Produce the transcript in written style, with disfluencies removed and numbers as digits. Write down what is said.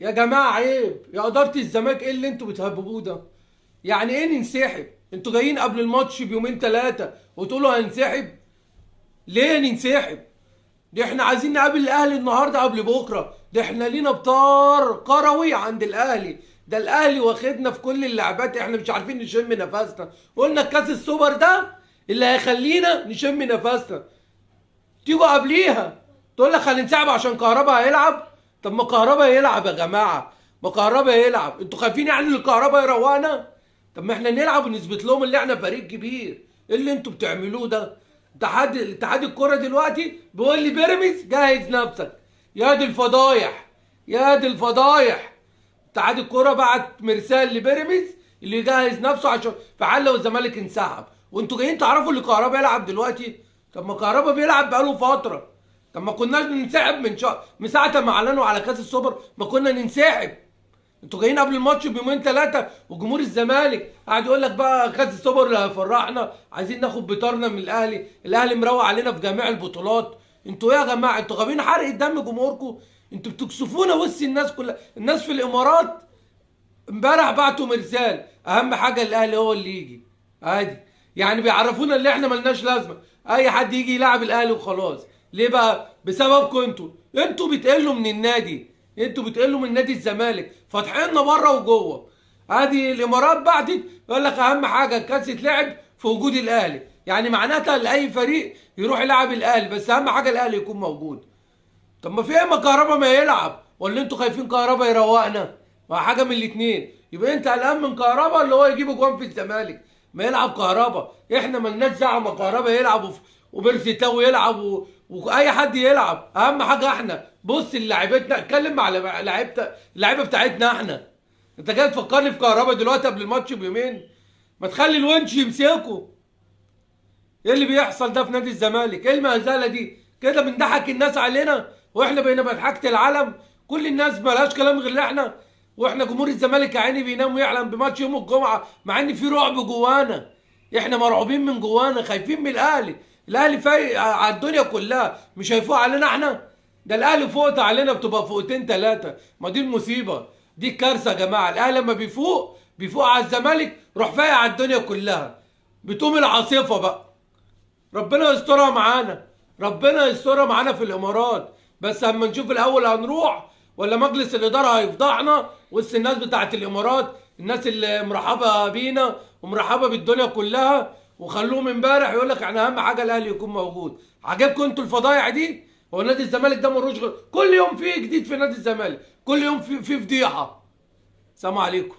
يا جماعه عيب يا اداره الزمالك، ايه اللي انتوا بتهببوه ده؟ يعني ايه ننسحب؟ انتوا جايين قبل الماتش بيومين ثلاثه وتقولوا هننسحب؟ ليه ننسحب؟ دي احنا عايزين نقابل الاهلي النهارده قبل بكره، ده احنا لينا بطار كروي عند الاهلي، ده الاهلي واخدنا في كل اللعبات، احنا مش عارفين نشم نفسنا. قلنا كاس السوبر ده اللي هيخلينا نشم نفسنا، تيجوا قبليها تقول لك هننسحب عشان كهربا هيلعب. طب ما كهربا يلعب يا جماعه، ما كهربا يلعب، انتوا خايفين يعني ان كهربا يروقنا؟ طب ما احنا نلعب ونثبت لهم ان احنا فريق كبير. ايه اللي انتوا بتعملوه ده؟ اتحاد الكوره دلوقتي بيقول لي بيراميدز جهز نفسك. يا دي الفضايح، يا دي الفضايح. اتحاد الكوره بعت مرسال لبيراميدز اللي يجهز نفسه عشان فعل لو الزمالك انسحب، وانتوا جايين تعرفوا ان كهربا يلعب دلوقتي؟ طب ما كهربا بيلعب بقاله فتره. طب ما كناش ننسحب من شهر، من ساعه ما اعلنوا على كاس السوبر ما كنا ننسحب. انتوا جايين قبل الماتش بيومين ثلاثه وجمهور الزمالك قاعد يقول لك بقى كاس السوبر اللي هيفرحنا، عايزين ناخد بطارنا من الاهلي، الاهلي مروق علينا في جميع البطولات. انتوا ايه يا جماعه؟ انتوا غاويين حرق دم جمهوركم، انتوا بتكسفونا وسط الناس كلها. الناس في الامارات امبارح بعتوا مرسال اهم حاجه الاهلي هو اللي يجي عادي، يعني بيعرفونا ان احنا ملناش لازمه، اي حد يجي يلعب الاهلي وخلاص. ليه بقى؟ بسببكم انتوا بتقلوا من النادي، انتوا بتقلوا من نادي الزمالك فاتحيننا بره وجوه. ادي الامارات بعتت يقول لك اهم حاجه الكاس يتلعب في وجود الاهلي، يعني معناتها لاي فريق يروح يلعب الاهلي، بس اهم حاجه الاهلي يكون موجود. طب ما في ايه؟ ما كهربا ما يلعب، ولا انتوا خايفين كهربا يروقنا؟ ما حاجه من الاثنين، يبقى انت قلقان من كهربا اللي هو يجيب اجوان في الزمالك، ما يلعب كهربا. احنا مالناش دعوه ما كهربا يلعب وبيرسي تاو يلعب واي حد يلعب، اهم حاجه احنا. بص لعيبتنا، اتكلم مع اللعيبه بتاعتنا احنا. انت جاي تفكرني في كهربا دلوقتي قبل الماتش بيومين؟ ما تخلي الونش يمسكه. ايه اللي بيحصل ده في نادي الزمالك؟ ايه المهزله دي؟ كده بنضحك الناس علينا واحنا بقينا مضحكه العالم. كل الناس مالهاش كلام غير احنا، واحنا جمهور الزمالك يا عيني بينام ويحلم بماتش يوم الجمعه، مع ان في رعب جوانا. احنا مرعوبين من جوانا، خايفين من الاهلي. الاهلي فايق على الدنيا كلها، مش هيفوق علينا احنا؟ ده الاهلي فوقت علينا بتبقى فوقتين ثلاثه، ما دي المصيبه، دي الكارثه يا جماعه. الاهلي لما بيفوق على الزمالك روح فايق على الدنيا كلها، بتقوم العاصفه بقى. ربنا يسترها معانا، ربنا يسترها معانا في الامارات. بس اما نشوف الاول هنروح ولا مجلس الاداره هيفضحنا وسط الناس بتاعت الامارات، الناس اللي مرحبه بينا ومرحبه بالدنيا كلها. وخلوهم امبارح يقول لك احنا اهم حاجه الاهلي يكون موجود. عجبكم انتوا الفضايح دي؟ هو نادي الزمالك ده ملوش غير كل يوم فيه جديد في نادي الزمالك، كل يوم في فضيحه. سلام عليكم.